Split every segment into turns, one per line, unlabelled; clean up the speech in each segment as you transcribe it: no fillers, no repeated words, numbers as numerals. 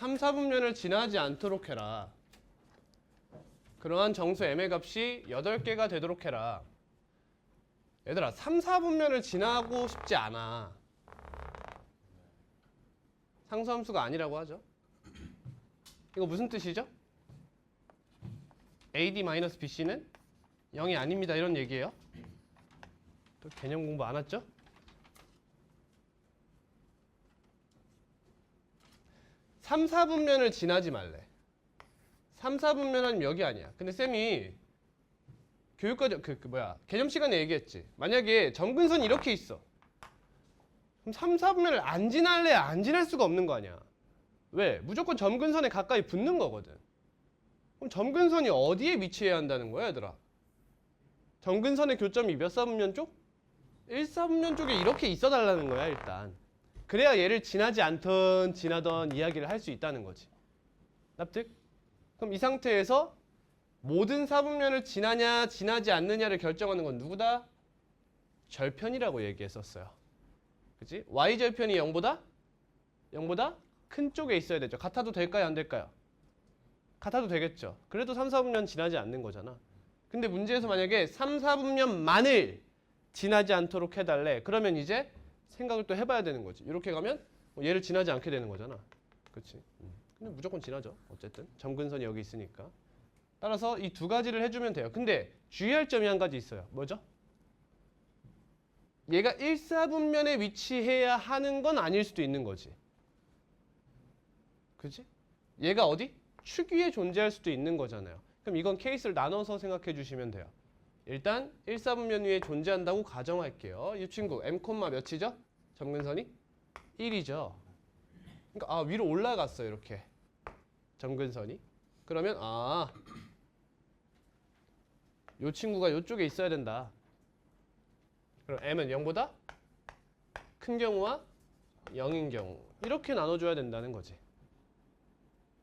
3, 4분면을 지나지 않도록 해라. 그러한 정수 m의 값이 8개가 되도록 해라. 얘들아 3, 4분면을 지나고 싶지 않아. 상수함수가 아니라고 하죠. 이거 무슨 뜻이죠? AD-BC는 0이 아닙니다. 이런 얘기예요. 또 개념 공부 안 왔죠? 삼, 4분면을 지나지 말래. 3, 4분면 아니면 여기 아니야. 근데 쌤이 교육과정 개념 시간에 얘기했지. 만약에 점근선이 이렇게 있어. 그럼 3, 4분면을 안 지날래? 안 지날 수가 없는 거 아니야. 왜? 무조건 점근선에 가까이 붙는 거거든. 그럼 점근선이 어디에 위치해야 한다는 거야, 얘들아? 점근선의 교점이 몇 사분면 쪽? 1, 4분면 쪽에 이렇게 있어 달라는 거야, 일단. 그래야 얘를 지나지 않던 지나던 이야기를 할 수 있다는 거지. 납득? 그럼 이 상태에서 모든 4분면을 지나냐 지나지 않느냐를 결정하는 건 누구다? 절편이라고 얘기했었어요. 그치? Y절편이 0보다 큰 쪽에 있어야 되죠. 같아도 될까요? 안 될까요? 같아도 되겠죠. 그래도 3, 4분면 지나지 않는 거잖아. 근데 문제에서 만약에 3, 4분면만을 지나지 않도록 해달래. 그러면 이제 생각을 또 해봐야 되는 거지. 이렇게 가면 얘를 지나지 않게 되는 거잖아. 그렇지? 근데 무조건 지나죠. 어쨌든 점근선이 여기 있으니까. 따라서 이 두 가지를 해주면 돼요. 근데 주의할 점이 한 가지 있어요. 뭐죠? 얘가 1, 4분면에 위치해야 하는 건 아닐 수도 있는 거지. 그치? 얘가 어디? 축 위에 존재할 수도 있는 거잖아요. 그럼 이건 케이스를 나눠서 생각해 주시면 돼요. 일단 1, 4분면 위에 존재한다고 가정할게요. 이 친구 m, 몇이죠? 점근선이? 1이죠. 그러니까 위로 올라갔어요. 이렇게. 점근선이. 그러면 이 친구가 이쪽에 있어야 된다. 그럼 m은 0보다 큰 경우와 0인 경우 이렇게 나눠줘야 된다는 거지.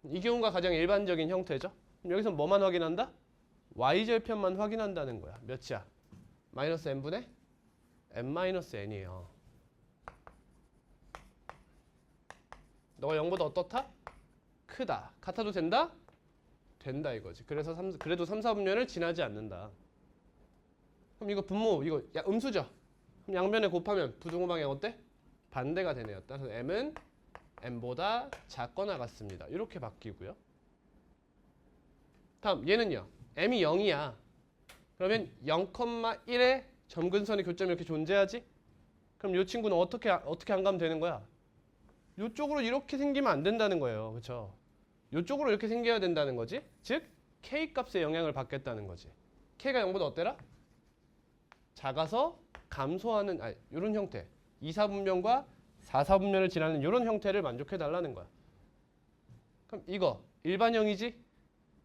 이 경우가 가장 일반적인 형태죠. 그럼 여기서 뭐만 확인한다? y절편만 확인한다는 거야. 몇이야? 마이너스 n분의 n-n이에요. 너가 0보다 어떻다? 크다. 같아도 된다? 된다 이거지. 그래서 그래도 3, 4분면을 지나지 않는다. 그럼 이거 분모, 이거 음수죠? 그럼 양변에 곱하면 부등호 방향 어때? 반대가 되네요. 따라서 m은 n보다 작거나 같습니다. 이렇게 바뀌고요. 다음 얘는요. m이 0이야. 그러면 0,1의 점근선의 교점이 이렇게 존재하지? 그럼 이 친구는 어떻게 안 가면 되는 거야? 이쪽으로 이렇게 생기면 안 된다는 거예요. 그렇죠? 이쪽으로 이렇게 생겨야 된다는 거지. 즉 k 값의 영향을 받겠다는 거지. k가 0보다 어때라? 작아서 감소하는 이런 형태. 2, 4분면과 4, 4분면을 지나는 이런 형태를 만족해 달라는 거야. 그럼 이거 일반형이지?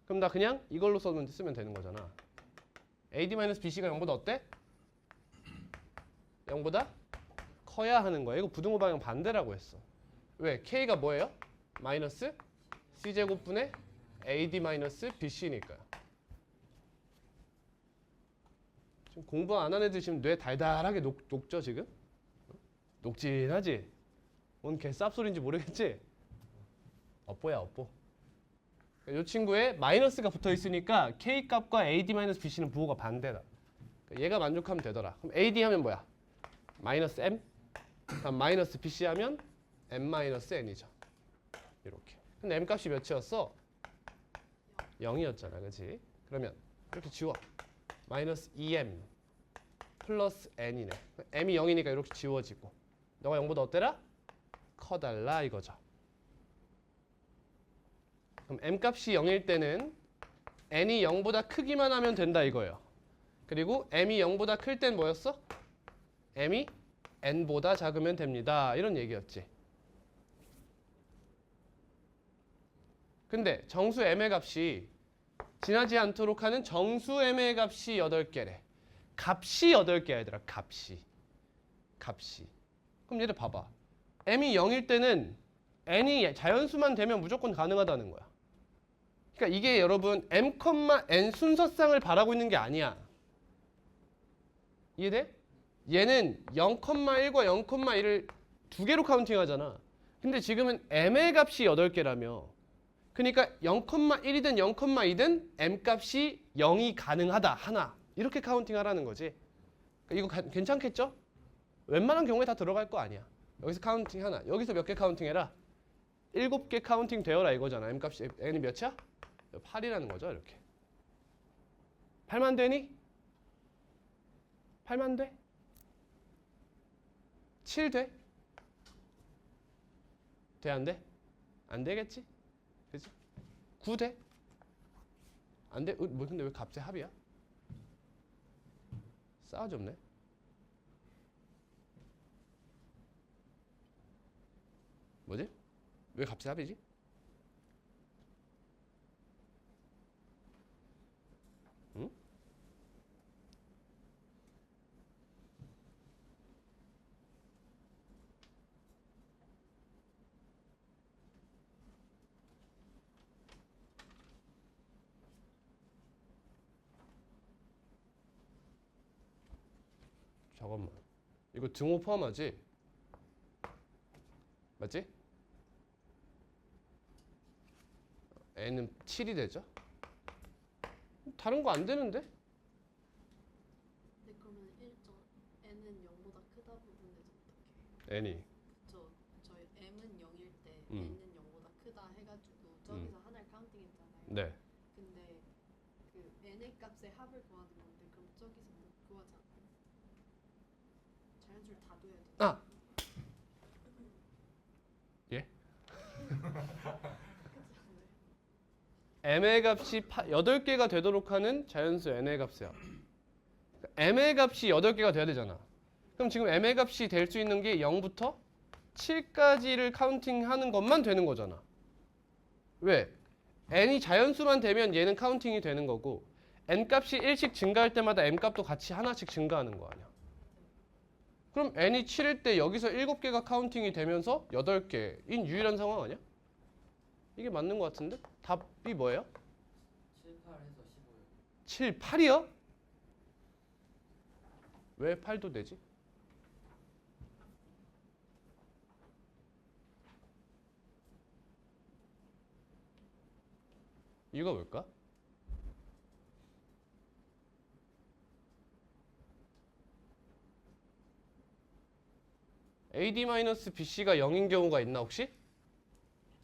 그럼 나 그냥 이걸로 쓰면 되는 거잖아. AD-BC가 0보다 어때? 0보다 커야 하는 거야. 이거 부등호 방향 반대라고 했어. 왜? K가 뭐예요? 마이너스 C제곱분의 AD-BC니까요. 지금 공부 안 한 애들 지금 뇌 달달하게 녹죠 지금? 녹진하지? 뭔 개쌉소리인지 모르겠지? 업보야 업보. 이 친구에 마이너스가 붙어 있으니까 K 값과 AD-BC는 부호가 반대다. 얘가 만족하면 되더라. 그럼 AD 하면 뭐야? 마이너스 M. 다음 마이너스 BC 하면 M-N이죠. 이렇게. 근데 M 값이 몇이었어? 0이었잖아. 그치? 그러면 이렇게 지워. 마이너스 2M 플러스 N이네. M이 0이니까 이렇게 지워지고. 너가 0보다 어때라? 커달라 이거죠. 그럼 M 값이 0일 때는 N이 0보다 크기만 하면 된다 이거예요. 그리고 M이 0보다 클 땐 뭐였어? M이 N보다 작으면 됩니다. 이런 얘기였지. 근데 정수 M의 값이 지나지 않도록 하는 정수 M의 값이 8개래. 값이 8개야 얘들아. 값이. 그럼 얘들 봐봐. M이 0일 때는 N이 자연수만 되면 무조건 가능하다는 거야. 그러니까 이게 여러분 M, N 순서쌍을 바라고 있는 게 아니야. 이해돼? 얘는 0,1과 0,1을 두 개로 카운팅 하잖아. 근데 지금은 m의 값이 8개라며. 그러니까 0,1이든 0,2든 m 값이 0이 가능하다. 하나. 이렇게 카운팅 하라는 거지. 이거 괜찮겠죠? 웬만한 경우에 다 들어갈 거 아니야. 여기서 카운팅 하나. 여기서 몇 개 카운팅 해라? 7개 카운팅 되어라 이거잖아. m 값이 n이 몇이야? 8이라는 거죠. 이렇게. 8만 되니? 8만 돼? 7 돼? 돼, 안 돼? 안 되겠지? 그치? 9 돼? 안 돼? 뭐 근데 왜 값의 합이야? 싸가지 없네. 뭐지? 왜 값의 합이지? 응? 잠깐만. 이거 등호 포함하지? 맞지? n은 7이 되죠? 다른 거 안 되는데?
근데 그러면 1점 n은 0보다 크다 부분에서 어떻게?
n이.
저희 m은 0일 때
음.
n은 0보다 크다 해가지고 저기서 하나를 카운팅했잖아요.
네.
근데 그 n의 값의 합을 구하는 건데 그럼 저기서 못 구하지 않아요? 자연수를 다 둬야 돼.
아! 예? m의 값이 8개가 되도록 하는 자연수 n의 값이야. m의 값이 8개가 돼야 되잖아. 그럼 지금 m의 값이 될 수 있는 게 0부터 7까지를 카운팅하는 것만 되는 거잖아. 왜? n이 자연수만 되면 얘는 카운팅이 되는 거고 n 값이 1씩 증가할 때마다 m 값도 같이 하나씩 증가하는 거 아니야. 그럼 n이 7일 때 여기서 7개가 카운팅이 되면서 8개인 유일한 상황 아니야? 이게 맞는 것 같은데? 답이 뭐예요?
7, 8 해서 15요.
7, 8이요? 왜 8도 되지? 이유가 뭘까? AD-BC가 0인 경우가 있나 혹시?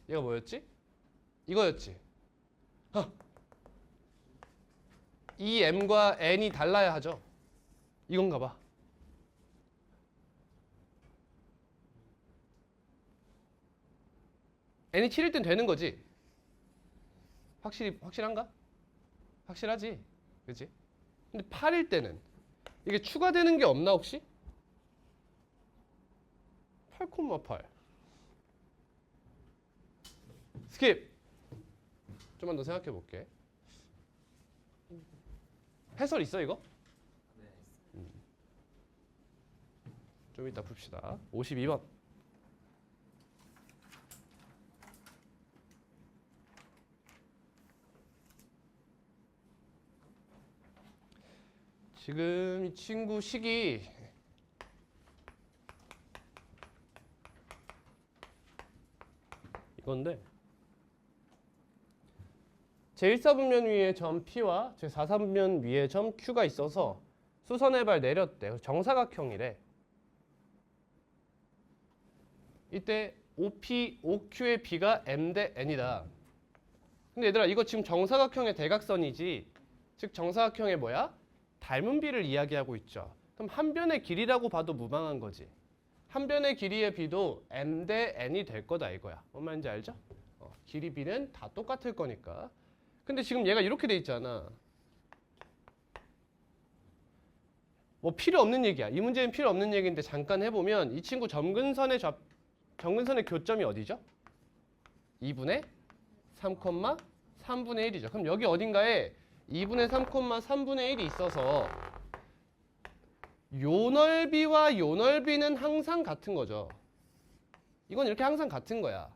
얘가 뭐였지? 이거였지? 이 m과 n이 달라야 하죠. 이건가 봐. n이 7일 땐 되는 거지? 확실한가? 확실하지? 그치? 근데 8일 때는 이게 추가되는 게 없나 혹시? 8,8 스킵. 좀만 더 생각해 볼게. 해설 있어 이거?
네.
좀 이따 풉시다. 52번. 지금 이 친구 식이 이건데 제1사분면 위에 점 P와 제4사분면 위에 점 Q가 있어서 수선의 발 내렸대. 정사각형이래. 이때 OP, OQ의 B가 M 대 N이다. 근데 얘들아 이거 지금 정사각형의 대각선이지 즉 정사각형의 뭐야? 닮은 비를 이야기하고 있죠. 그럼 한 변의 길이라고 봐도 무방한 거지. 한 변의 길이의 B도 M 대 N이 될 거다 이거야. 뭔 말인지 알죠? 길이 B는 다 똑같을 거니까. 근데 지금 얘가 이렇게 돼 있잖아. 뭐 필요 없는 얘기야. 이 문제는 필요 없는 얘기인데 잠깐 해보면 이 친구 점근선의 교점이 어디죠? 2분의 3,3분의 1이죠. 그럼 여기 어딘가에 2분의 3,3분의 1이 있어서 요 넓이와 요 넓이는 항상 같은 거죠. 이건 이렇게 항상 같은 거야.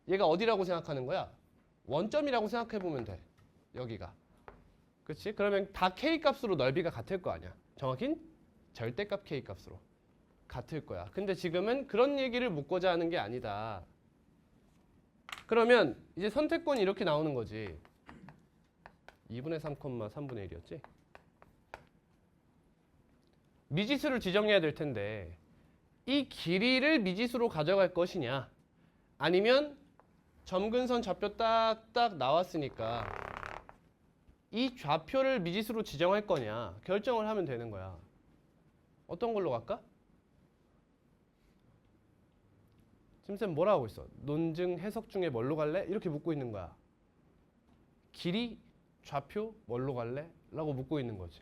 얘가 어디라고 생각하는 거야? 원점이라고 생각해보면 돼. 여기가. 그렇지? 그러면 다 K 값으로 넓이가 같을 거 아니야. 정확히 절대값 K 값으로. 같을 거야. 근데 지금은 그런 얘기를 묻고자 하는 게 아니다. 그러면 이제 선택권이 이렇게 나오는 거지. 2분의 3, 3분의 1이었지? 미지수를 지정해야 될 텐데 이 길이를 미지수로 가져갈 것이냐 아니면 점근선 좌표 딱딱 나왔으니까 이 좌표를 미지수로 지정할 거냐 결정을 하면 되는 거야. 어떤 걸로 갈까? 지금 쌤 뭐라 하고 있어? 논증 해석 중에 뭘로 갈래? 이렇게 묻고 있는 거야. 길이, 좌표, 뭘로 갈래? 라고 묻고 있는 거지.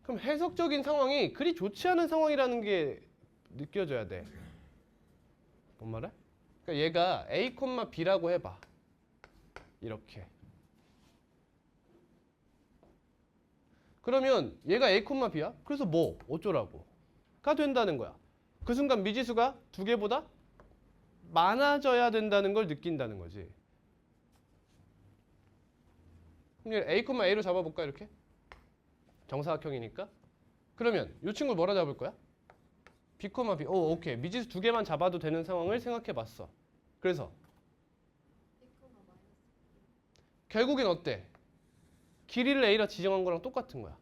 그럼 해석적인 상황이 그리 좋지 않은 상황이라는 게 느껴져야 돼. 뭔 말해? 그러니까 얘가 A, B라고 해봐. 이렇게. 그러면 얘가 A, B야? 그래서 뭐? 어쩌라고? 가 된다는 거야. 그 순간 미지수가 두 개보다 많아져야 된다는 걸 느낀다는 거지. 그럼 A, A로 잡아볼까 이렇게? 정사각형이니까. 그러면 이 친구를 뭐라 잡을 거야? B, B. 오, 오케이. 미지수 두 개만 잡아도 되는 상황을 생각해봤어. 그래서 결국엔 어때? 길이를 A라 지정한 거랑 똑같은 거야.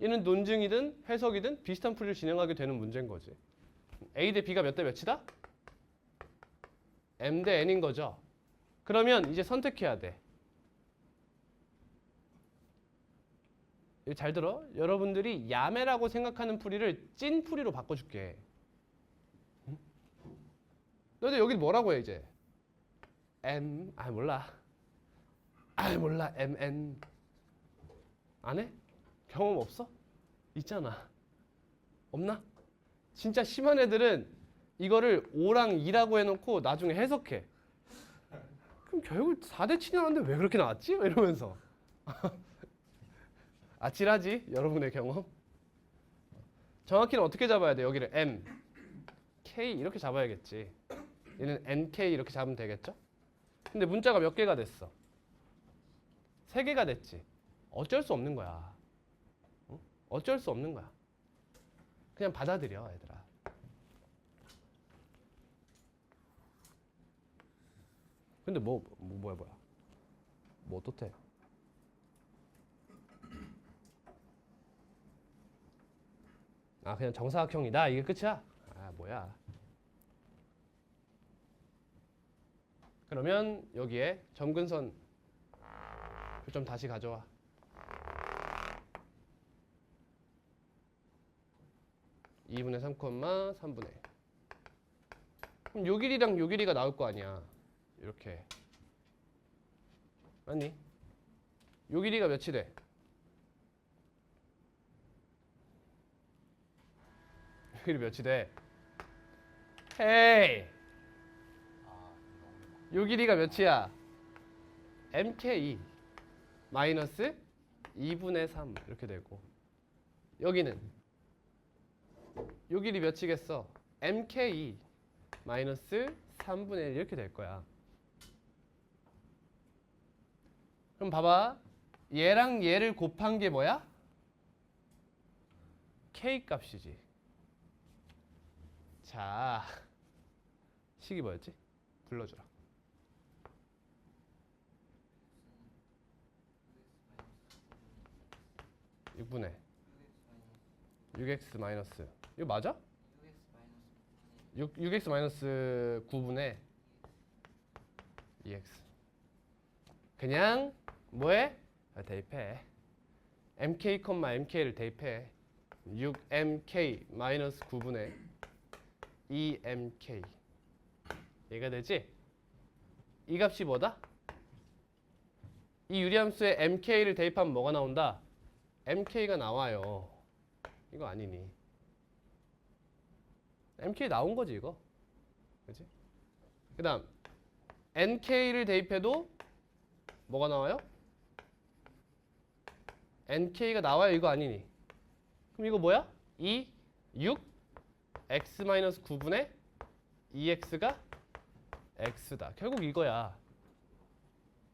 얘는 논증이든 해석이든 비슷한 풀이를 진행하게 되는 문제인 거지. A 대 B가 몇 대 몇이다? M 대 N인 거죠. 그러면 이제 선택해야 돼. 잘 들어. 여러분들이 야매라고 생각하는 풀이를 찐 풀이로 바꿔줄게. 응? 너희들 여기 뭐라고 해 이제? M 몰라. 몰라. MN 안 해? 경험 없어? 있잖아. 없나? 진짜 심한 애들은 이거를 5랑 2라고 해놓고 나중에 해석해. 그럼 결국 4대 7이 나왔는데 왜 그렇게 나왔지? 이러면서. 아찔하지? 여러분의 경험. 정확히는 어떻게 잡아야 돼? 여기를 M, K 이렇게 잡아야겠지. 얘는 NK 이렇게 잡으면 되겠죠? 근데 문자가 몇 개가 됐어? 3개가 됐지. 어쩔 수 없는 거야. 응? 어쩔 수 없는 거야. 그냥 받아들여 얘들아. 근데 뭐야 뭐 어떻대? 그냥 정사각형이다 이게 끝이야? 뭐야? 그러면 여기에 점근선 좀 다시 가져와. (2분의 3, 3분의 1) 그럼 요 길이랑 요 길이가 나올 거 아니야. 이렇게 맞니? 요 길이가 몇이 돼? 요 길이 몇이 돼? 헤이! 요 길이가 몇이야? MK 마이너스 2분의 3 이렇게 되고 여기는 요 길이 몇이겠어? MK 마이너스 3분의 1 이렇게 될 거야. 그럼 봐봐. 얘랑 얘를 곱한 게 뭐야? K 값이지. 자, 식이 뭐였지? 불러주라. 6분의 6x 마이너스 이거 맞아? 6x 마이너스 9분의 2x 그냥 뭐해? 대입해. mk, mk를 대입해. 6mk 마이너스 9분의 2mk 얘가 되지? 이 값이 뭐다? 이 유리함수에 mk를 대입하면 뭐가 나온다? mk가 나와요. 이거 아니니? mk 나온 거지 이거. 그렇지? 그다음 nk를 대입해도 뭐가 나와요? nk가 나와요. 이거 아니니? 그럼 이거 뭐야? 6 x-9분의 2x가 x다. 결국 이거야.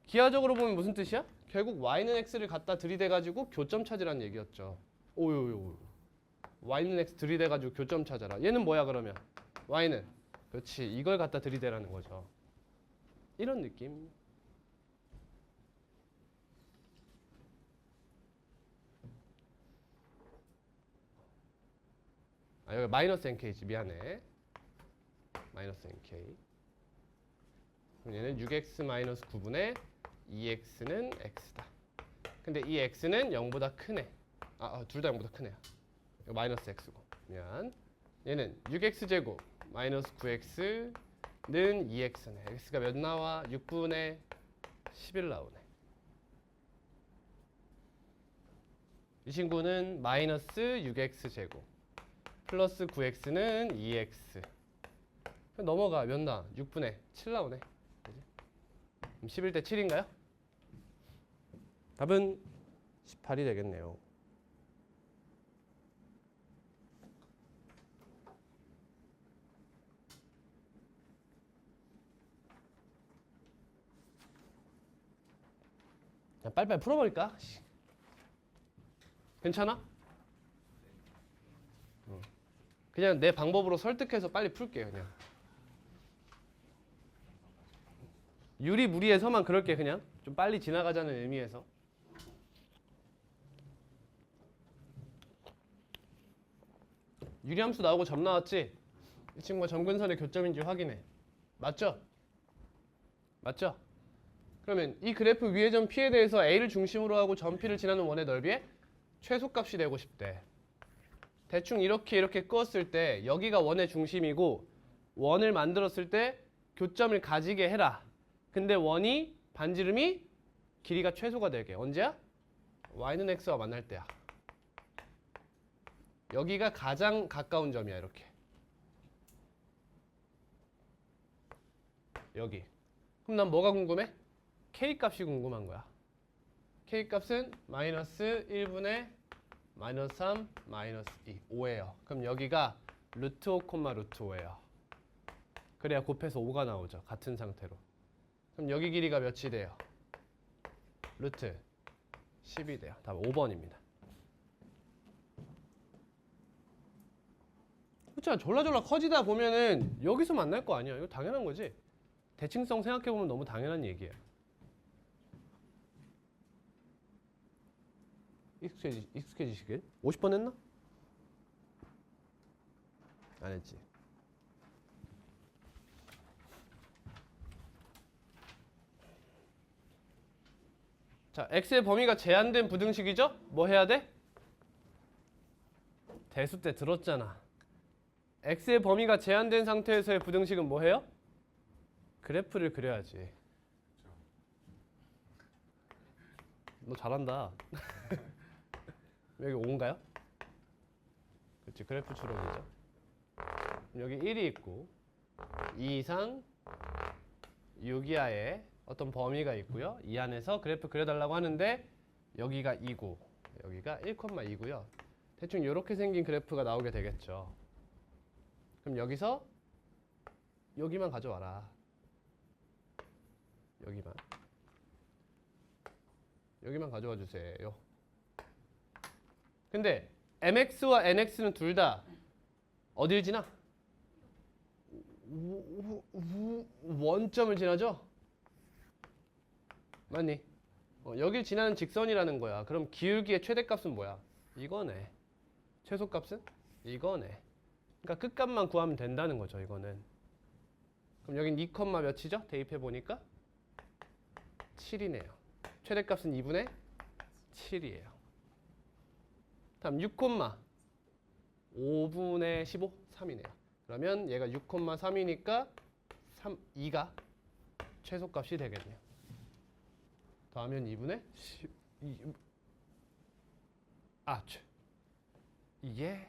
기하적으로 보면 무슨 뜻이야? 결국 y는 x를 갖다 들이대가지고 교점 찾으라는 얘기였죠. 오요요. y는 x 들이대가지고 교점 찾아라. 얘는 뭐야 그러면? y는. 그렇지. 이걸 갖다 들이대라는 거죠. 이런 느낌. 아, 여기 마이너스 nk지. 미안해. 마이너스 nk. 그럼 얘는 6x 마이너스 9분의 2x는 x다. 근데 이 x는 0보다 크네. 둘 다 0보다 크네요. 이거 마이너스 x고. 미안. 얘는 6x제곱 마이너스 9x는 2x네. x가 몇 나와? 6분의 11 나오네. 이 친구는 마이너스 6x제곱 플러스 9x는 2x. 넘어가. 몇 나? 6분의 7 나오네. 그지? 그럼 11대 7인가요? 답은 18이 되겠네요. 그냥 빨리빨리 풀어버릴까? 괜찮아? 그냥 내 방법으로 설득해서 빨리 풀게. 그냥 유리무리해서만 그럴게. 그냥 좀 빨리 지나가자는 의미에서. 유리함수 나오고 점 나왔지? 이 친구가 점근선의 교점인지 확인해. 맞죠? 맞죠? 그러면 이 그래프 위의 점 P에 대해서 A를 중심으로 하고 점 P를 지나는 원의 넓이의 최소값이 되고 싶대. 대충 이렇게 끄었을 때 여기가 원의 중심이고 원을 만들었을 때 교점을 가지게 해라. 근데 원이 반지름이 길이가 최소가 되게. 언제야? y는 x와 만날 때야. 여기가 가장 가까운 점이야. 이렇게. 여기. 그럼 난 뭐가 궁금해? k 값이 궁금한 거야. k 값은 마이너스 1분의 마이너스 3 마이너스 2 5예요. 그럼 여기가 루트 5, 루트 5예요. 그래야 곱해서 5가 나오죠. 같은 상태로. 그럼 여기 길이가 몇이 돼요? 루트 10이 돼요. 답 5번입니다. 그렇죠. 졸라졸라 커지다 보면은 여기서 만날 거 아니야. 이거 당연한 거지. 대칭성 생각해보면 너무 당연한 얘기예요. 익숙해지시길? 50번 했나? 안 했지. 자, x의 범위가 제한된 부등식이죠? 뭐 해야 돼? 대수 때 들었잖아. x의 범위가 제한된 상태에서의 부등식은 뭐 해요? 그래프를 그려야지. 너 잘한다. 여기 5인가요? 그렇지, 그래프 추론이죠. 여기 1이 있고 2 이상 6 이하에 어떤 범위가 있고요. 이 안에서 그래프 그려달라고 하는데 여기가 2고 여기가 1,2고요. 대충 이렇게 생긴 그래프가 나오게 되겠죠. 그럼 여기서 여기만 가져와라. 여기만 가져와 주세요. 근데 mx와 nx는 둘 다 어딜 지나? 원점을 지나죠? 맞니? 여길 지나는 직선이라는 거야. 그럼 기울기의 최대값은 뭐야? 이거네. 최소값은? 이거네. 그러니까 끝값만 구하면 된다는 거죠. 이거는. 그럼 여긴 2, 몇이죠? 대입해 보니까 7이네요. 최대값은 2분의 7이에요. 다음 6, 5분의 15? 3이네요. 그러면 얘가 6,3이니까 2가 최소값이 되겠네요. 더하면 2분의 12. 이게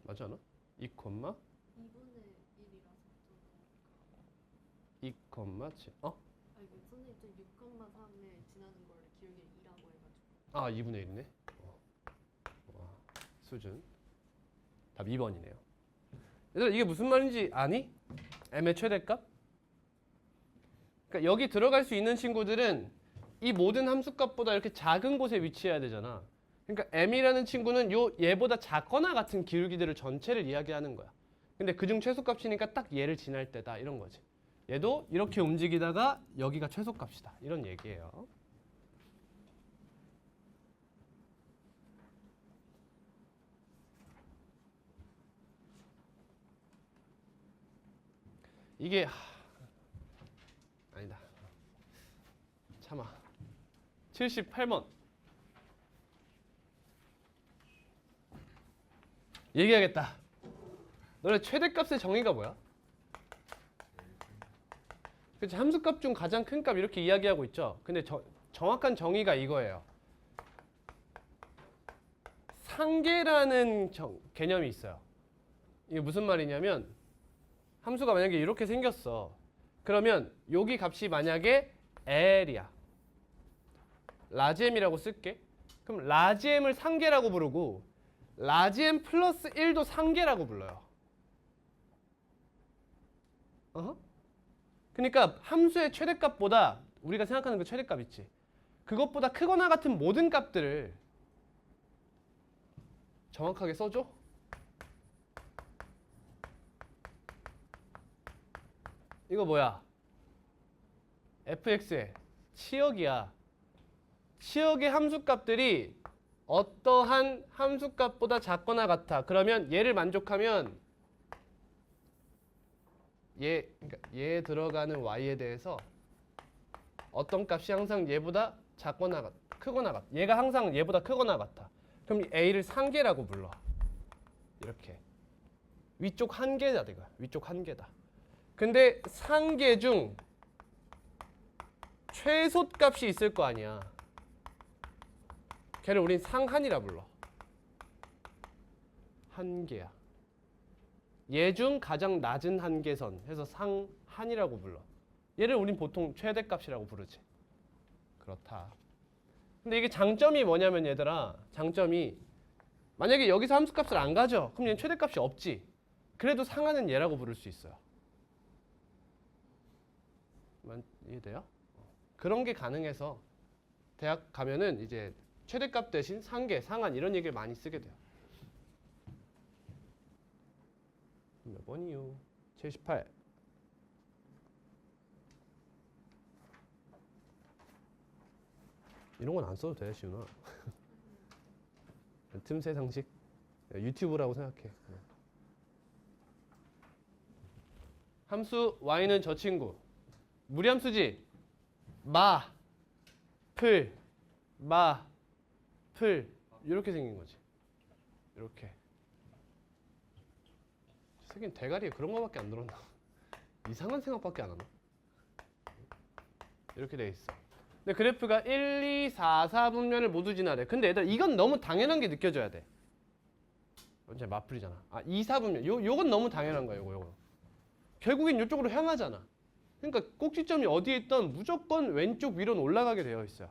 맞지 않아? 2,
2분의 1이라서
2,7.
아니 그 선생님 좀 6,3에 지나는 거를 기울기 2라고 해가지고
2분의 1이네. 와, 수준. 답 2번이네요. 얘들아 이게 무슨 말인지 아니? m의 최대값? 그러니까 여기 들어갈 수 있는 친구들은 이 모든 함수값보다 이렇게 작은 곳에 위치해야 되잖아. 그러니까 m이라는 친구는 요 얘보다 작거나 같은 기울기들을 전체를 이야기하는 거야. 근데 그중 최소값이니까 딱 얘를 지날 때다 이런 거지. 얘도 이렇게 움직이다가 여기가 최소값이다 이런 얘기예요. 이게 아니다. 참아. 78번. 얘기하겠다. 너네 최대값의 정의가 뭐야? 그치, 함수값 중 가장 큰 값 이렇게 이야기하고 있죠. 근데 정확한 정의가 이거예요. 상계라는 개념이 있어요. 이게 무슨 말이냐면 함수가 만약에 이렇게 생겼어. 그러면 여기 값이 만약에 L이야. 라지 M이라고 쓸게. 그럼 라지 M을 상계라고 부르고 라지 M 플러스 1도 상계라고 불러요. 그러니까 함수의 최대값보다 우리가 생각하는 그 최대값 있지. 그것보다 크거나 같은 모든 값들을 정확하게 써줘. 이거 뭐야? fx의 치역이야. 치역의 함수값들이 어떠한 함수값보다 작거나 같아. 그러면 얘를 만족하면 그러니까 얘 들어가는 y에 대해서 어떤 값이 항상 얘보다 작거나 크거나 같아. 얘가 항상 얘보다 크거나 같아. 그럼 a를 상계라고 불러. 이렇게 위쪽 한 개다. 내가 위쪽 한 개다. 근데 상계 중 최소값이 있을 거 아니야. 걔를 우린 상한이라 불러. 한계야. 얘 중 가장 낮은 한계선 해서 상한이라고 불러. 얘를 우린 보통 최대값이라고 부르지. 그렇다. 근데 이게 장점이 뭐냐면 얘들아, 장점이 만약에 여기서 함수값을 안 가져. 그럼 얘는 최대값이 없지. 그래도 상한은 얘라고 부를 수 있어요. 이해돼요? 그런 게 가능해서 대학 가면은 이제 최대값 대신 상계, 상한 이런 얘기를 많이 쓰게 돼요. 몇 번이요? 78. 이런 건 안 써도 돼, 시훈아. 틈새 상식. 유튜브라고 생각해. 함수 y는 저 친구. 무리함수지? 풀, 이렇게 생긴 거지. 이렇게. 새끼는 대가리에 그런 거밖에 안 들었나? 이상한 생각밖에 안 하나? 이렇게 돼 있어. 근데 그래프가 1, 2, 4, 4분면을 모두 지나래. 근데 얘들아 이건 너무 당연한 게 느껴져야 돼. 이제 맞풀이잖아. 2, 4분면. 요건 너무 당연한 거야. 요거. 결국엔 이쪽으로 향하잖아. 그러니까 꼭지점이 어디에 있던 무조건 왼쪽 위로는 올라가게 되어 있어요.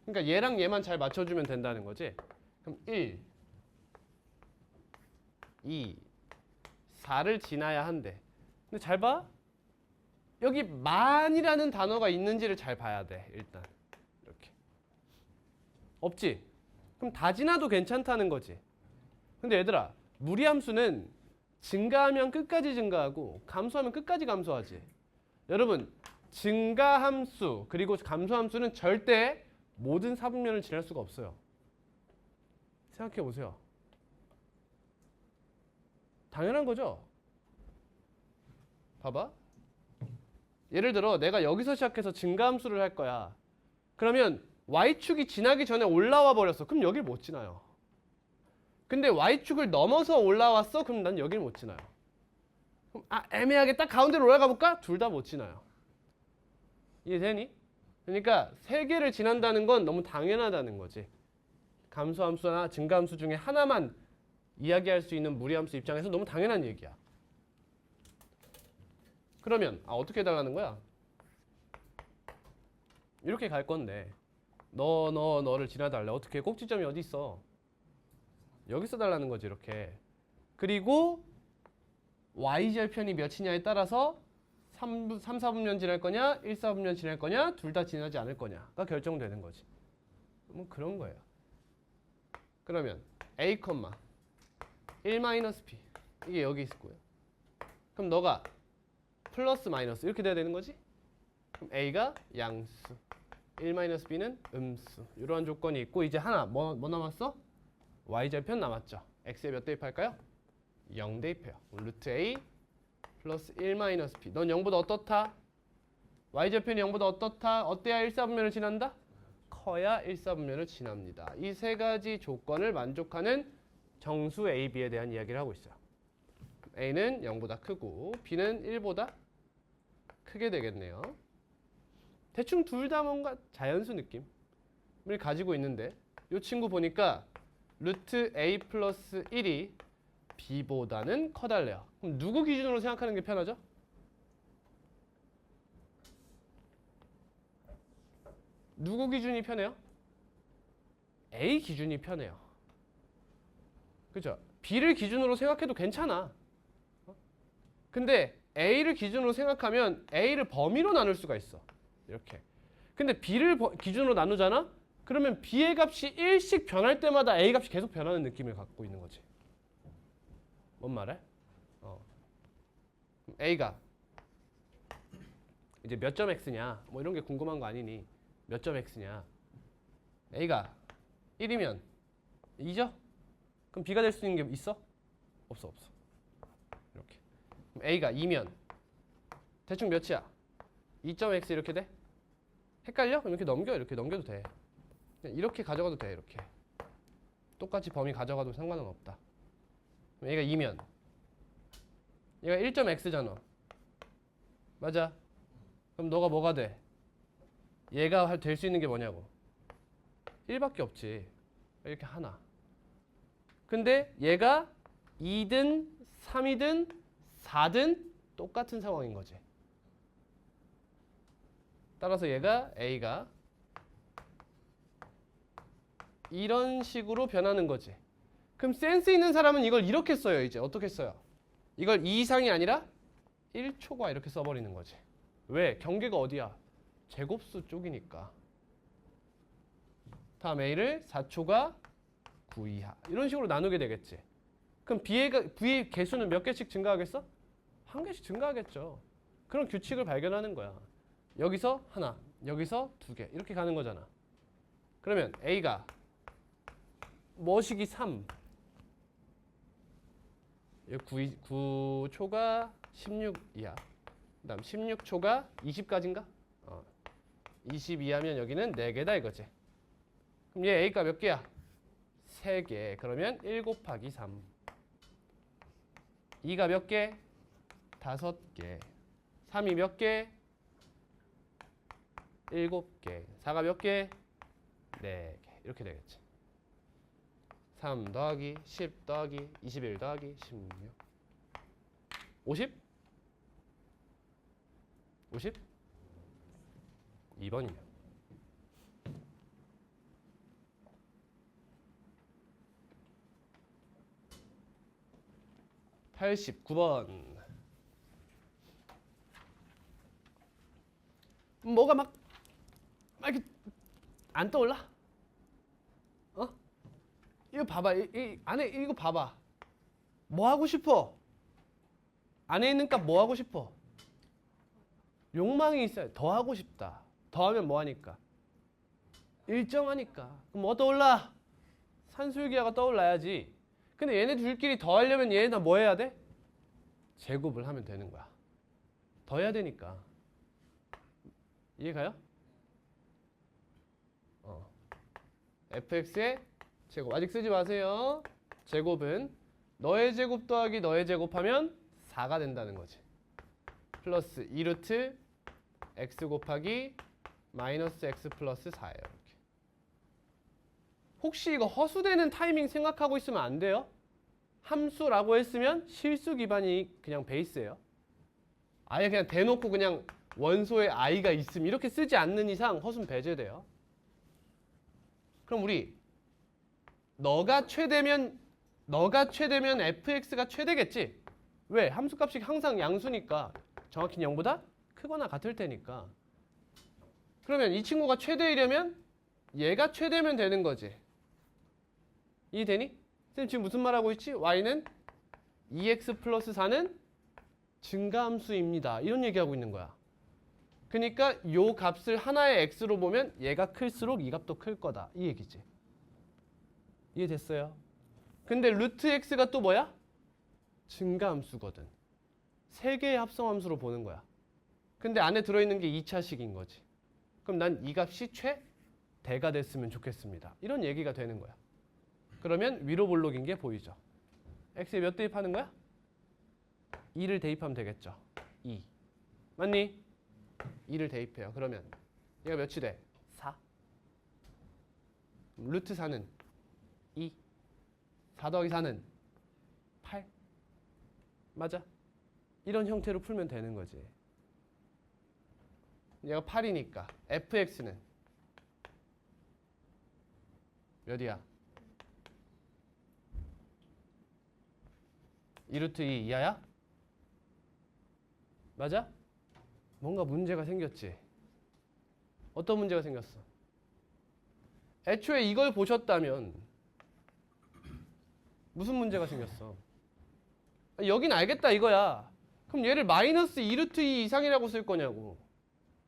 그러니까 얘랑 얘만 잘 맞춰주면 된다는 거지. 그럼 1, 2, 4를 지나야 한대. 근데 잘 봐. 여기 만이라는 단어가 있는지를 잘 봐야 돼. 일단 이렇게. 없지? 그럼 다 지나도 괜찮다는 거지. 근데 얘들아, 무리함수는 증가하면 끝까지 증가하고 감소하면 끝까지 감소하지. 여러분, 증가함수 그리고 감소함수는 절대 모든 사분면을 지날 수가 없어요. 생각해 보세요. 당연한 거죠? 봐봐. 예를 들어 내가 여기서 시작해서 증가함수를 할 거야. 그러면 y축이 지나기 전에 올라와 버렸어. 그럼 여길 못 지나요. 근데 y축을 넘어서 올라왔어. 그럼 난 여길 못 지나요. 그럼 애매하게 딱 가운데로 올라가 볼까? 둘 다 못 지나요. 이해되니? 그러니까 세 개를 지난다는 건 너무 당연하다는 거지. 감소함수나 증가함수 중에 하나만 이야기할 수 있는 무리함수 입장에서 너무 당연한 얘기야. 그러면 어떻게 해달라는 거야? 이렇게 갈 건데 너를 지나달래. 어떻게? 꼭지점이 어디 있어? 여기 써달라는 거지. 이렇게. 그리고 y절편이 몇이냐에 따라서 3, 4분면 지날 거냐 1, 4분면 지날 거냐 둘 다 지나지 않을 거냐가 결정되는 거지. 뭐 그런 거예요. 그러면 a, 1 마이너스 b 이게 여기 있을 거예요. 그럼 너가 플러스 마이너스 이렇게 돼야 되는 거지? 그럼 a가 양수, 1 마이너스 b는 음수. 이러한 조건이 있고 이제 하나 뭐 남았어? y절편 남았죠. x에 몇 대입할까요? 0 대입해요. 루트 a 플러스 1 마이너스 b. 넌 0보다 어떻다? y절편이 0보다 어떻다? 어때야 1사분면을 지난다? 커야 1사분면을 지납니다. 이 세 가지 조건을 만족하는 정수 a, b에 대한 이야기를 하고 있어요. a는 0보다 크고 b는 1보다 크게 되겠네요. 대충 둘 다 뭔가 자연수 느낌을 가지고 있는데 이 친구 보니까 루트 a 플러스 1이 b보다는 커달래요. 그럼 누구 기준으로 생각하는 게 편하죠? 누구 기준이 편해요? a 기준이 편해요. 그죠? b를 기준으로 생각해도 괜찮아. 근데 a를 기준으로 생각하면 a를 범위로 나눌 수가 있어. 이렇게. 근데 b를 기준으로 나누잖아? 그러면 b의 값이 1씩 변할 때마다 a 값이 계속 변하는 느낌을 갖고 있는 거지. 뭔 말해? a가 이제 몇 점 x냐? 뭐 이런 게 궁금한 거 아니니? 몇 점 x냐? a가 1이면 2죠? 그럼 b가 될 수 있는 게 있어? 없어. 이렇게. 그럼 a가 2면 대충 몇이야? 2.x 이렇게 돼? 헷갈려? 그럼 이렇게 넘겨. 이렇게 넘겨도 돼. 그냥 이렇게 가져가도 돼. 이렇게. 똑같이 범위 가져가도 상관은 없다. 그럼 얘가 2면 얘가 1.x잖아. 맞아. 그럼 너가 뭐가 돼? 얘가 될 수 있는 게 뭐냐고. 1밖에 없지. 이렇게 하나. 근데 얘가 2든 3이든 4든 똑같은 상황인 거지. 따라서 얘가 a가 이런 식으로 변하는 거지. 그럼 센스 있는 사람은 이걸 이렇게 써요. 이제 어떻게 써요? 이걸 2 이상이 아니라 1초과 이렇게 써버리는 거지. 왜? 경계가 어디야? 제곱수 쪽이니까. 다음 a를 4초가 9 이하 이런 식으로 나누게 되겠지. 그럼 b의 개수는 몇 개씩 증가하겠어? 한 개씩 증가하겠죠. 그런 규칙을 발견하는 거야. 여기서 하나, 여기서 두 개 이렇게 가는 거잖아. 그러면 a가 뭐시기 3 9초가 16 이하 그 다음 16초가 20까지인가? 20 이하면 여기는 4개다 이거지. 그럼 얘 a가 몇 개야? 3개. 그러면 1 곱하기 3 2가 몇 개? 5개. 3이 몇 개? 7개. 4가 몇 개? 4개. 이렇게 되겠지. 3 더하기 10 더하기 21 더하기 16 50? 50? 2번이면 89번. 뭐가 막 이렇게 안 떠올라? 이거 봐봐. 이 안에 이거 봐봐. 뭐 하고 싶어? 안에 있는 값 뭐 하고 싶어? 욕망이 있어요. 더 하고 싶다. 더하면 뭐 하니까? 일정하니까. 그럼 뭐 떠올라? 산술기하가 떠올라야지. 근데 얘네 둘끼리 더하려면 얘네 다 뭐 해야 돼? 제곱을 하면 되는 거야. 더 해야 되니까. 이해가요? fx의 제곱. 아직 쓰지 마세요. 제곱은 너의 제곱 더하기 너의 제곱하면 4가 된다는 거지. 플러스 2루트 x 곱하기 마이너스 x 플러스 4예요. 이렇게. 혹시 이거 허수되는 타이밍 생각하고 있으면 안 돼요. 함수라고 했으면 실수 기반이 그냥 베이스예요. 아예 그냥 대놓고 그냥 원소에 i가 있음 이렇게 쓰지 않는 이상 허수는 배제돼요. 그럼 우리 너가 최대면 fx가 최대겠지? 왜? 함수값이 항상 양수니까 정확히 0보다 크거나 같을 테니까. 그러면 이 친구가 최대이려면 얘가 최대면 되는 거지. 이해되니? 쌤 지금 무슨 말하고 있지? y는 2x 플러스 4는 증가함수입니다. 이런 얘기하고 있는 거야. 그러니까 요 값을 하나의 x로 보면 얘가 클수록 이 값도 클 거다. 이 얘기지. 이해됐어요? 근데 루트 x가 또 뭐야? 증가함수거든. 세 개의 합성함수로 보는 거야. 근데 안에 들어있는 게 2차식인 거지. 그럼 난 이 값이 최대가 됐으면 좋겠습니다. 이런 얘기가 되는 거야. 그러면 위로 볼록인 게 보이죠. x에 몇 대입하는 거야? 2를 대입하면 되겠죠. 2. 맞니? 2를 대입해요. 그러면 얘가 몇이 돼? 4. 루트 4는 2. 4 더하기 4는 8. 맞아? 이런 형태로 풀면 되는 거지. 얘가 8이니까 fx는 몇이야? 2루트 2 이하야? 맞아? 뭔가 문제가 생겼지. 어떤 문제가 생겼어? 애초에 이걸 보셨다면 무슨 문제가 생겼어? 여긴 알겠다 이거야. 그럼 얘를 마이너스 2루트 2 이상이라고 쓸 거냐고.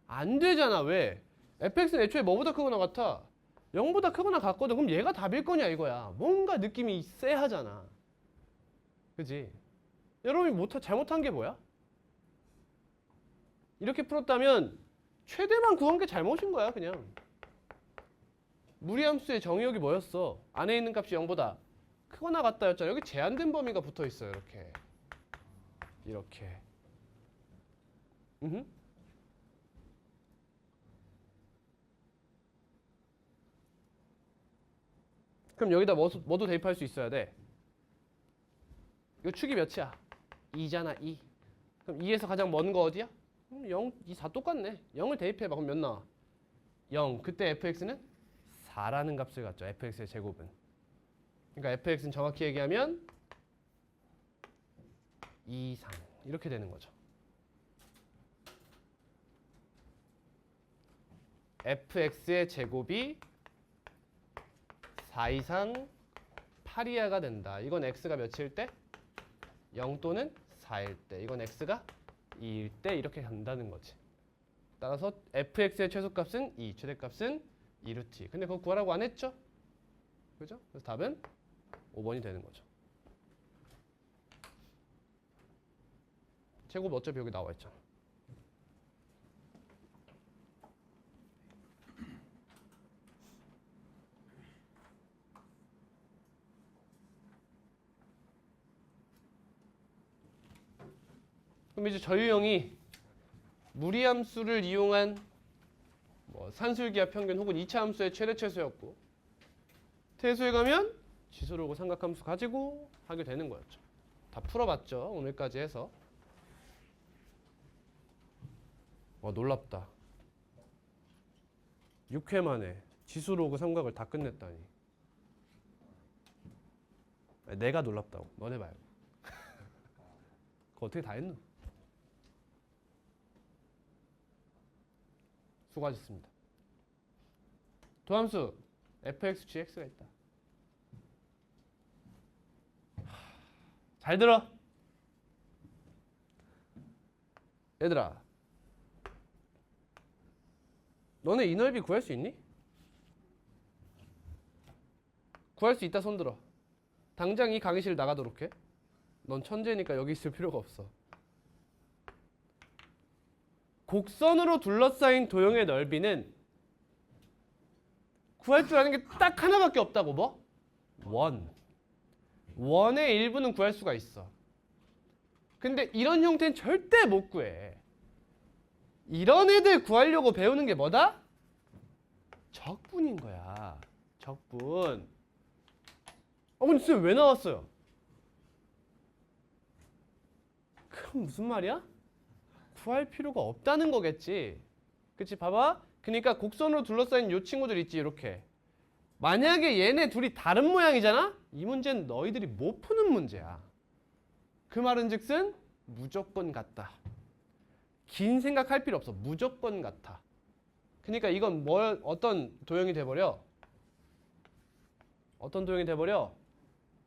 안 되잖아. 왜? fx는 애초에 뭐보다 크거나 같아? 0보다 크거나 같거든. 그럼 얘가 답일 거냐 이거야. 뭔가 느낌이 쎄하잖아. 그지? 여러분이 잘못한 게 뭐야? 이렇게 풀었다면 최대만 구한 게 잘못인 거야 그냥. 무리함수의 정의역이 뭐였어? 안에 있는 값이 0보다 크거나 같다였잖아. 여기 제한된 범위가 붙어 있어요. 이렇게. 그럼 여기다 뭐도 대입할 수 있어야 돼? 이거 축이 몇이야? 2잖아 2. 그럼 2에서 가장 먼 거 어디야? 0, 2, 4 똑같네. 0을 대입해봐. 그럼 몇 나와? 0. 그때 fx는 4라는 값을 갖죠. fx의 제곱은. 그러니까 fx는 정확히 얘기하면 2 이상. 이렇게 되는 거죠. fx의 제곱이 4 이상 8 이하가 된다. 이건 x가 몇일 때? 0 또는 4일 때. 이건 x가 2일 때 이렇게 간다는 거지. 따라서 fx의 최소값은 2, 최대값은 2루트 2. 근데 그거 구하라고 안 했죠? 그죠? 그래서 답은 5번이 되는 거죠. 제곱 어차피 여기 나와 있잖아. 그럼 이제 저유형이 무리함수를 이용한 산술기하 평균 혹은 2차 함수의 최대 최소였고 태수에 가면 지수를 오고 삼각함수 가지고 하게 되는 거였죠. 다 풀어봤죠. 오늘까지 해서. 놀랍다. 6회 만에 지수로 오고 삼각을 다 끝냈다니. 내가 놀랍다고. 너네 말고. 그거 어떻게 다 했노? 수고하셨습니다. 도함수 fx, gx가 있다. 잘 들어. 얘들아, 너네 이 넓이 구할 수 있니? 구할 수 있다 손 들어. 당장 이 강의실 나가도록 해. 넌 천재니까 여기 있을 필요가 없어. 곡선으로 둘러싸인 도형의 넓이는 구할 줄 아는 게 딱 하나밖에 없다고. 뭐? 원. 원의 일부는 구할 수가 있어. 근데 이런 형태는 절대 못 구해. 이런 애들 구하려고 배우는 게 뭐다? 적분인 거야. 적분. 근데 쌤 왜 나왔어요? 그럼 무슨 말이야? 구할 필요가 없다는 거겠지. 그치? 봐봐. 그러니까 곡선으로 둘러싸인 요 친구들 있지. 이렇게. 만약에 얘네 둘이 다른 모양이잖아? 이 문제는 너희들이 못 푸는 문제야. 그 말은 즉슨 무조건 같다. 긴 생각할 필요 없어. 무조건 같아. 그러니까 이건 어떤 도형이 돼버려? 어떤 도형이 돼버려?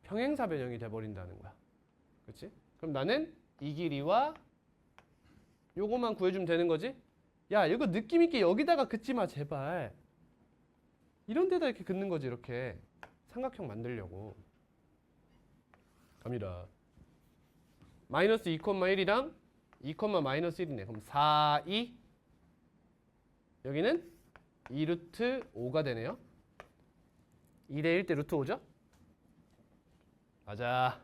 평행사 변형이 돼버린다는 거야. 그렇지? 그럼 나는 이 길이와 요거만 구해주면 되는 거지? 야, 이거 느낌 있게 여기다가 긋지 마, 제발. 이런 데다 이렇게 긋는 거지, 이렇게. 삼각형 만들려고. 갑니다. 마이너스 2,1이랑 2, 마이너스 1이네. 그럼 4, 2. 여기는 2 루트 5가 되네요. 2대 1 대 루트 5죠? 맞아.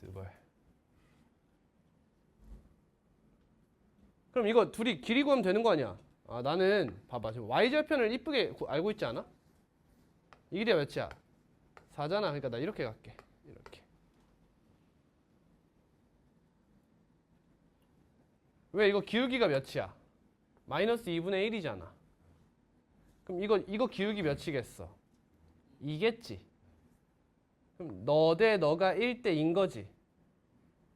스벌. 그럼 이거 둘이 길이 구하면 되는 거 아니야? 아, 나는 봐봐. 지금 y절편을 이쁘게 알고 있지 않아? 이 길이가 몇이야? 4잖아. 그러니까 나 이렇게 갈게. 이렇게. 왜 이거 기울기가 몇이야? 마이너스 2분의 1이잖아. 그럼 이거 기울기 몇이겠어? 2겠지. 그럼 너 대 너가 1대인 거지.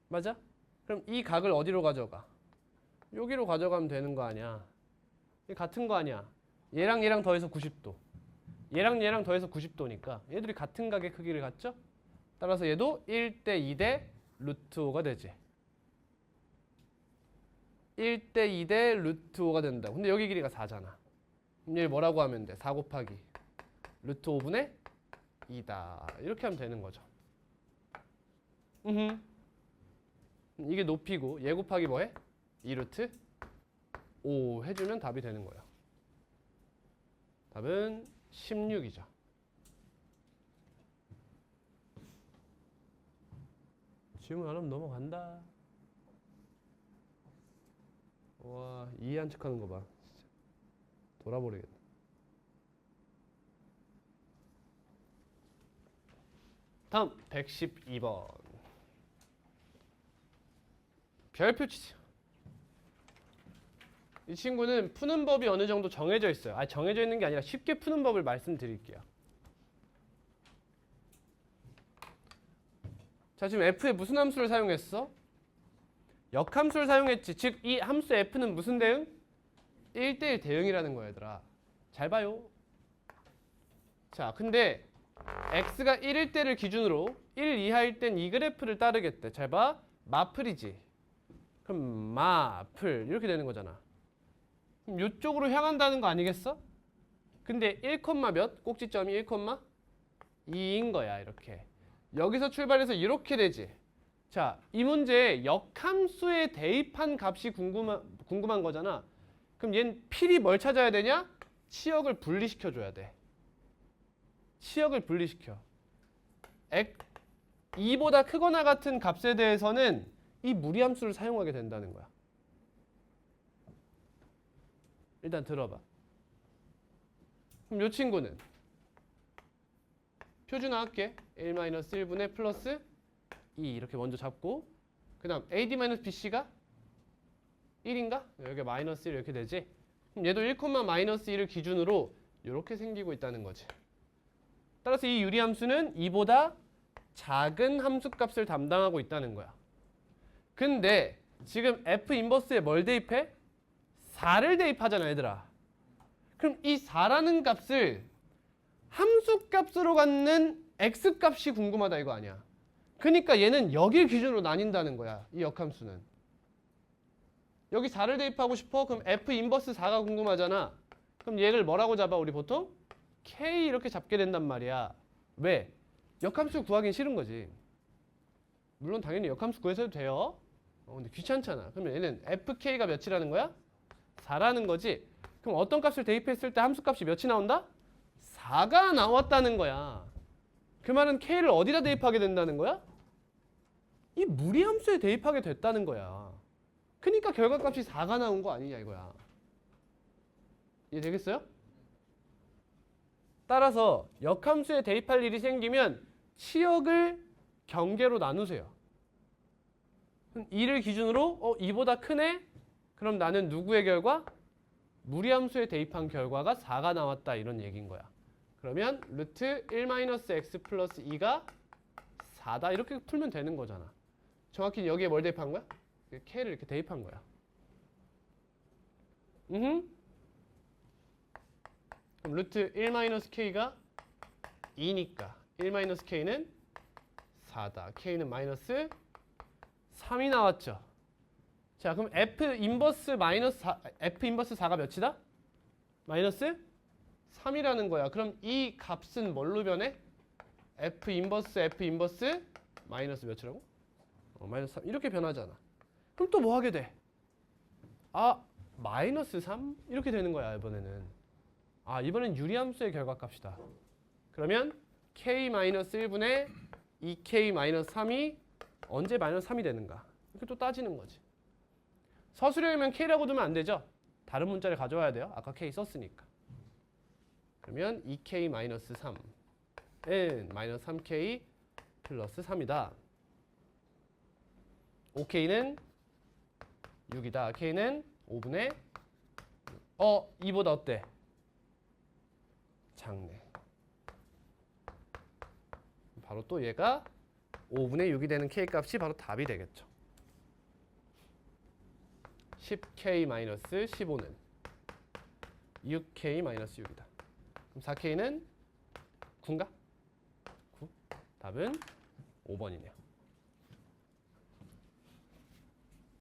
맞아? 그럼 이 각을 어디로 가져가? 여기로 가져가면 되는 거 아니야. 같은 거 아니야. 얘랑 얘랑 더해서 90도. 얘랑 얘랑 더해서 90도니까 얘들이 같은 각의 크기를 갖죠? 따라서 얘도 1대 2대 루트 5가 되지. 1대 2대 루트 5가 된다. 근데 여기 길이가 4잖아. 그럼 얘를 뭐라고 하면 돼? 4 곱하기 루트 5분의 2다. 이렇게 하면 되는 거죠. 이게 높이고 얘 곱하기 뭐해? 2 루트 5 해주면 답이 되는 거예요. 답은 16이죠. 질문 안 하면 넘어간다. 와, 이해 안 척하는 거 봐. 진짜 돌아버리겠네. 다음 112번. 별표 치세요. 이 친구는 푸는 법이 어느 정도 정해져 있어요. 정해져 있는 게 아니라 쉽게 푸는 법을 말씀드릴게요. 자, 지금 f에 무슨 함수를 사용했어? 역함수를 사용했지. 즉, 이 함수 f는 무슨 대응? 1대1 대응이라는 거야, 얘들아. 잘 봐요. 자, 근데 x가 1일 때를 기준으로 1 이하일 땐 이 그래프를 따르겠대. 잘 봐. 마플이지. 그럼 마플 이렇게 되는 거잖아. 그럼 이쪽으로 향한다는 거 아니겠어? 근데 1, 몇? 꼭지점이 1, 2인 거야. 이렇게. 여기서 출발해서 이렇게 되지. 자, 이 문제에 역함수에 대입한 값이 궁금한 거잖아. 그럼 얘는 필히 뭘 찾아야 되냐? 치역을 분리시켜줘야 돼. 치역을 분리시켜. 2보다 크거나 같은 값에 대해서는 이 무리함수를 사용하게 된다는 거야. 일단 들어봐. 그럼 이 친구는 표준화할게. 1-1분의 플러스 2 이렇게 먼저 잡고 그 다음 AD-BC가 1인가? 여기 마이너스 1 이렇게 되지? 그럼 얘도 1, 마이너스 1을 기준으로 이렇게 생기고 있다는 거지. 따라서 이 유리함수는 2보다 작은 함수값을 담당하고 있다는 거야. 근데 지금 F 인버스에 뭘 대입해? 4를 대입하잖아, 얘들아. 그럼 이 4라는 값을 함수값으로 갖는 x값이 궁금하다 이거 아니야. 그러니까 얘는 여길 기준으로 나뉜다는 거야, 이 역함수는. 여기 4를 대입하고 싶어? 그럼 F 인버스 4가 궁금하잖아. 그럼 얘를 뭐라고 잡아, 우리 보통? K 이렇게 잡게 된단 말이야. 왜? 역함수 구하긴 싫은 거지. 물론 당연히 역함수 구해서 해도 돼요. 근데 귀찮잖아. 그러면 얘는 FK가 몇이라는 거야? 4라는 거지. 그럼 어떤 값을 대입했을 때 함수값이 몇이 나온다? 4가 나왔다는 거야. 그 말은 K를 어디다 대입하게 된다는 거야? 이 무리함수에 대입하게 됐다는 거야. 그러니까 결과값이 4가 나온 거 아니냐 이거야. 이해되겠어요? 따라서 역함수에 대입할 일이 생기면 치역을 경계로 나누세요. 2를 기준으로 2보다 크네? 그럼 나는 누구의 결과? 무리함수에 대입한 결과가 4가 나왔다 이런 얘기인 거야. 그러면 루트 1-x 플러스 2가 4다 이렇게 풀면 되는 거잖아. 정확히 여기에 뭘 대입한 거야? K를 이렇게 대입한 거야. 그럼 루트 1-k가 2니까 1-k는 4다. k는 마이너스 3이 나왔죠. 자, 그럼 F 인버스 마이너스 4, F 인버스 4가 몇이다? 마이너스 3이라는 거야. 그럼 이 값은 뭘로 변해? F 인버스 마이너스 몇이라고? 마이너스 3 이렇게 변하잖아. 그럼 또 뭐 하게 돼? 아, 마이너스 3? 이렇게 되는 거야, 이번에는. 아, 이번엔 유리함수의 결과값이다. 그러면 k-1분의 2k-3이 언제 마이너스 3이 되는가? 이렇게 또 따지는 거지. 서술형이면 k라고 두면 안 되죠? 다른 문자를 가져와야 돼요. 아까 k 썼으니까. 그러면 2k-3은 마이너스 3k 플러스 3이다. 5k는 6이다. k는 5분의 2보다 어때? 작네. 바로 또 얘가 5분의 6이 되는 k 값이 바로 답이 되겠죠. 10k-15는 6k-6이다. 그럼 4k는 9인가? 9. 답은 5번이네요.